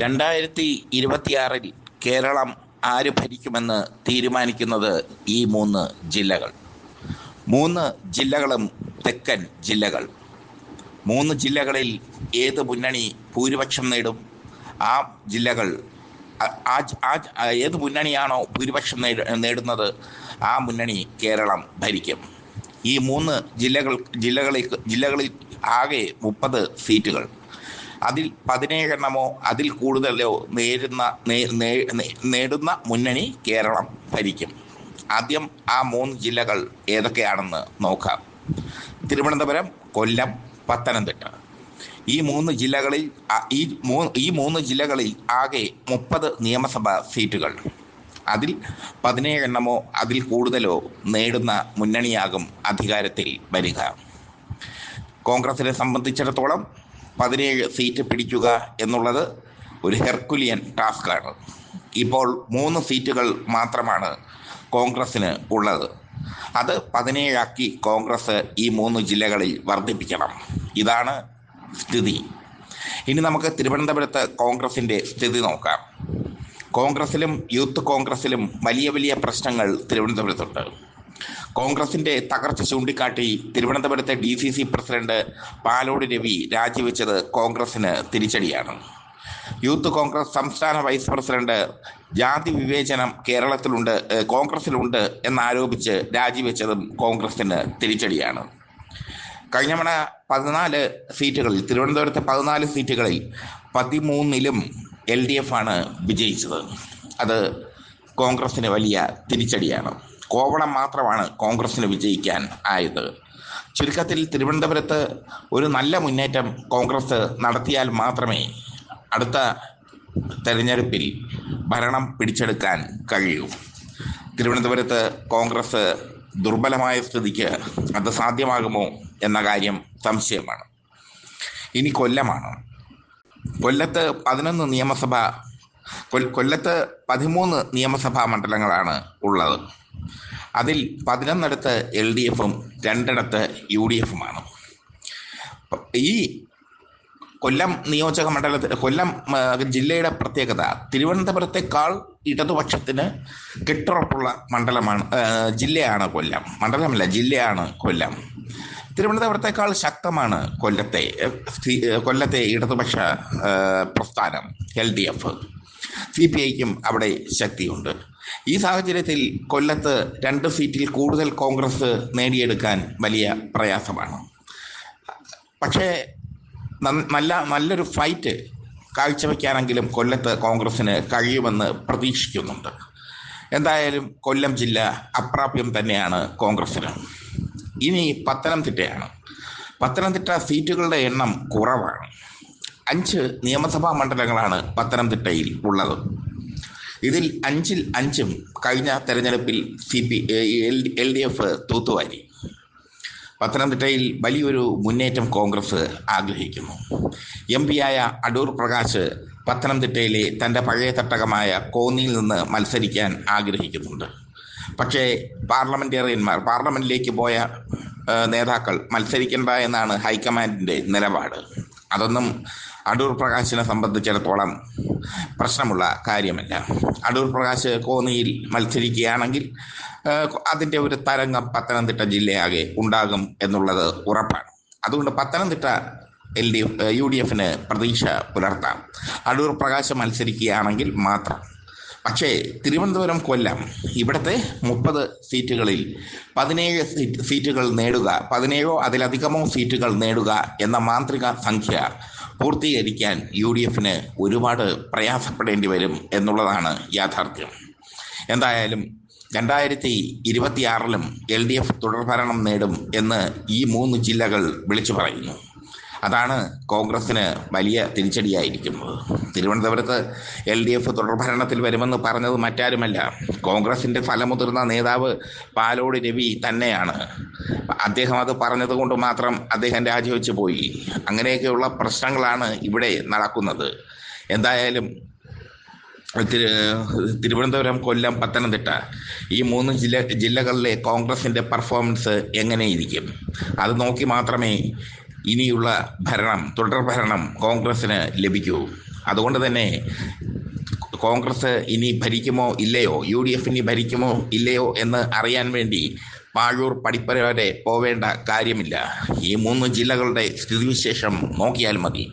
2026 കേരളം ആര് ഭരിക്കുമെന്ന് തീരുമാനിക്കുന്നത് ഈ മൂന്ന് ജില്ലകൾ. മൂന്ന് ജില്ലകളും തെക്കൻ ജില്ലകൾ. മൂന്ന് ജില്ലകളിൽ ഏത് മുന്നണി ഭൂരിപക്ഷം നേടും? ആ ജില്ലകൾ ഏത് മുന്നണിയാണോ ഭൂരിപക്ഷം നേടുന്നത് ആ മുന്നണി കേരളം ഭരിക്കും. ഈ മൂന്ന് ജില്ലകളിൽ ആകെ 30 സീറ്റുകൾ. അതിൽ 17 അതിൽ കൂടുതലോ നേടുന്ന മുന്നണി കേരളം ഭരിക്കും. ആദ്യം ആ മൂന്ന് ജില്ലകൾ ഏതൊക്കെയാണെന്ന് നോക്കാം. തിരുവനന്തപുരം, കൊല്ലം, പത്തനംതിട്ട. ഈ മൂന്ന് ജില്ലകളിൽ ആകെ 30 നിയമസഭാ സീറ്റുകൾ. അതിൽ 17 അതിൽ കൂടുതലോ നേടുന്ന മുന്നണിയാകും അധികാരത്തിൽ വരിക. കോൺഗ്രസിനെ സംബന്ധിച്ചിടത്തോളം 17 സീറ്റ് പിടിക്കുക എന്നുള്ളത് ഒരു ഹെർക്കുലിയൻ ടാസ്ക്കാണ്. ഇപ്പോൾ 3 സീറ്റുകൾ മാത്രമാണ് കോൺഗ്രസിന് ഉള്ളത്. അത് 17 കോൺഗ്രസ് ഈ 3 ജില്ലകളിൽ വർദ്ധിപ്പിക്കണം. ഇതാണ് സ്ഥിതി. ഇനി നമുക്ക് തിരുവനന്തപുരത്ത് കോൺഗ്രസിൻ്റെ സ്ഥിതി നോക്കാം. കോൺഗ്രസിലും യൂത്ത് കോൺഗ്രസിലും വലിയ വലിയ പ്രശ്നങ്ങൾ തിരുവനന്തപുരത്തുണ്ട്. കോൺഗ്രസിൻ്റെ തകർച്ച ചൂണ്ടിക്കാട്ടി തിരുവനന്തപുരത്തെ DCC പ്രസിഡന്റ് പാലോട് രവി രാജിവെച്ചത് കോൺഗ്രസിന് തിരിച്ചടിയാണ്. യൂത്ത് കോൺഗ്രസ് സംസ്ഥാന വൈസ് പ്രസിഡന്റ് ജാതി വിവേചനം കോൺഗ്രസിലുണ്ട് എന്നാരോപിച്ച് രാജിവെച്ചതും കോൺഗ്രസിന് തിരിച്ചടിയാണ്. കഴിഞ്ഞ തവണ 14 സീറ്റുകളിൽ, തിരുവനന്തപുരത്തെ 14 സീറ്റുകളിൽ 13ലും LDF ആണ് വിജയിച്ചത്. അത് കോൺഗ്രസിന് വലിയ തിരിച്ചടിയാണ്. കോവളം മാത്രമാണ് കോൺഗ്രസിന് വിജയിക്കാൻ ആയത്. ചുരുക്കത്തിൽ തിരുവനന്തപുരത്ത് ഒരു നല്ല മുന്നേറ്റം കോൺഗ്രസ് നടത്തിയാൽ മാത്രമേ അടുത്ത തെരഞ്ഞെടുപ്പിൽ ഭരണം പിടിച്ചെടുക്കാൻ കഴിയൂ. തിരുവനന്തപുരത്ത് കോൺഗ്രസ് ദുർബലമായ സ്ഥിതിക്ക് അത് സാധ്യമാകുമോ എന്ന കാര്യം സംശയമാണ്. ഇനി കൊല്ലമാണ്. കൊല്ലത്ത് 13 നിയമസഭാ മണ്ഡലങ്ങളാണ് ഉള്ളത്. അതിൽ 11 LDFും 2 UDFുമാണ്. ഈ കൊല്ലം കൊല്ലം ജില്ലയുടെ പ്രത്യേകത, തിരുവനന്തപുരത്തെക്കാൾ ഇടതുപക്ഷത്തിന് കെട്ടുറപ്പുള്ള ജില്ലയാണ് കൊല്ലം. മണ്ഡലമല്ല, ജില്ലയാണ് കൊല്ലം. തിരുവനന്തപുരത്തെക്കാൾ ശക്തമാണ് കൊല്ലത്തെ ഇടതുപക്ഷ പ്രസ്ഥാനം LDF. CPIക്കും അവിടെ ശക്തിയുണ്ട്. ഈ സാഹചര്യത്തിൽ കൊല്ലത്ത് 2 സീറ്റിൽ കൂടുതൽ കോൺഗ്രസ് നേടിയെടുക്കാൻ വലിയ പ്രയാസമാണ്. പക്ഷേ നല്ലൊരു ഫൈറ്റ് കാഴ്ചവെക്കാനെങ്കിലും കൊല്ലത്ത് കോൺഗ്രസിന് കഴിയുമെന്ന് പ്രതീക്ഷിക്കുന്നുണ്ട്. എന്തായാലും കൊല്ലം ജില്ല അപ്രാപ്യം തന്നെയാണ് കോൺഗ്രസിന്. ഇനി പത്തനംതിട്ടയാണ്. പത്തനംതിട്ട സീറ്റുകളുടെ എണ്ണം കുറവാണ്. 5 നിയമസഭാ മണ്ഡലങ്ങളാണ് പത്തനംതിട്ടയിൽ ഉള്ളത്. ഇതിൽ 5ൽ 5ഉം കഴിഞ്ഞ തെരഞ്ഞെടുപ്പിൽ LDF തൂത്തുവാരി. പത്തനംതിട്ടയിൽ വലിയൊരു മുന്നേറ്റം കോൺഗ്രസ് ആഗ്രഹിക്കുന്നു. MP ആയ അടൂർ പ്രകാശ് പത്തനംതിട്ടയിലെ തൻ്റെ പഴയ തട്ടകമായ കോന്നിയിൽ നിന്ന് മത്സരിക്കാൻ ആഗ്രഹിക്കുന്നുണ്ട്. പക്ഷേ പാർലമെൻറ്റിലേക്ക് പോയ നേതാക്കൾ മത്സരിക്കേണ്ട എന്നാണ് ഹൈക്കമാൻഡിൻ്റെ നിലപാട്. അതൊന്നും അടൂർ പ്രകാശിനെ സംബന്ധിച്ചിടത്തോളം പ്രശ്നമുള്ള കാര്യമല്ല. അടൂർ പ്രകാശ് കോന്നിയിൽ മത്സരിക്കുകയാണെങ്കിൽ അതിൻ്റെ ഒരു തരംഗം പത്തനംതിട്ട ജില്ലയാകെ ഉണ്ടാകും എന്നുള്ളത് ഉറപ്പാണ്. അതുകൊണ്ട് പത്തനംതിട്ട UDFന് പ്രതീക്ഷ പുലർത്താം, അടൂർ പ്രകാശ് മത്സരിക്കുകയാണെങ്കിൽ മാത്രം. പക്ഷേ തിരുവനന്തപുരം, കൊല്ലം ഇവിടുത്തെ 30 സീറ്റുകളിൽ 17 സീറ്റുകൾ നേടുക, 17 അതിലധികമോ സീറ്റുകൾ നേടുക എന്ന മാന്ത്രിക സംഖ്യ പൂർത്തീകരിക്കാൻ UDFന് ഒരുപാട് പ്രയാസപ്പെടേണ്ടി വരും എന്നുള്ളതാണ് യാഥാർത്ഥ്യം. എന്തായാലും 2026 LDF തുടർഭരണം നേടും എന്ന് ഈ 3 ജില്ലകൾ വിളിച്ചു പറയുന്നു. അതാണ് കോൺഗ്രസിന് വലിയ തിരിച്ചടിയായിരിക്കുന്നത്. തിരുവനന്തപുരത്ത് LDF തുടർഭരണത്തിൽ വരുമെന്ന് പറഞ്ഞത് മറ്റാരുമല്ല, കോൺഗ്രസിൻ്റെ തലമുതിർന്ന നേതാവ് പാലോട് രവി തന്നെയാണ്. അദ്ദേഹം അത് പറഞ്ഞതുകൊണ്ട് മാത്രം അദ്ദേഹം രാജിവെച്ച് പോയി. അങ്ങനെയൊക്കെയുള്ള പ്രശ്നങ്ങളാണ് ഇവിടെ നടക്കുന്നത്. എന്തായാലും തിരുവനന്തപുരം, കൊല്ലം, പത്തനംതിട്ട ഈ 3 ജില്ലകളിലെ കോൺഗ്രസിൻ്റെ പെർഫോമൻസ് എങ്ങനെയിരിക്കും അത് നോക്കി മാത്രമേ ഇനിയുള്ള തുടർഭരണം കോൺഗ്രസിന് ലഭിക്കൂ. അതുകൊണ്ട് തന്നെ കോൺഗ്രസ് ഇനി ഭരിക്കുമോ ഇല്ലയോ, UDF ഇനി ഭരിക്കുമോ ഇല്ലയോ എന്ന് അറിയാൻ വേണ്ടി പാഴൂർ പടിപ്പര വരെ പോവേണ്ട കാര്യമില്ല. ഈ 3 ജില്ലകളുടെ സ്ഥിതിവിശേഷം നോക്കിയാൽ മതി.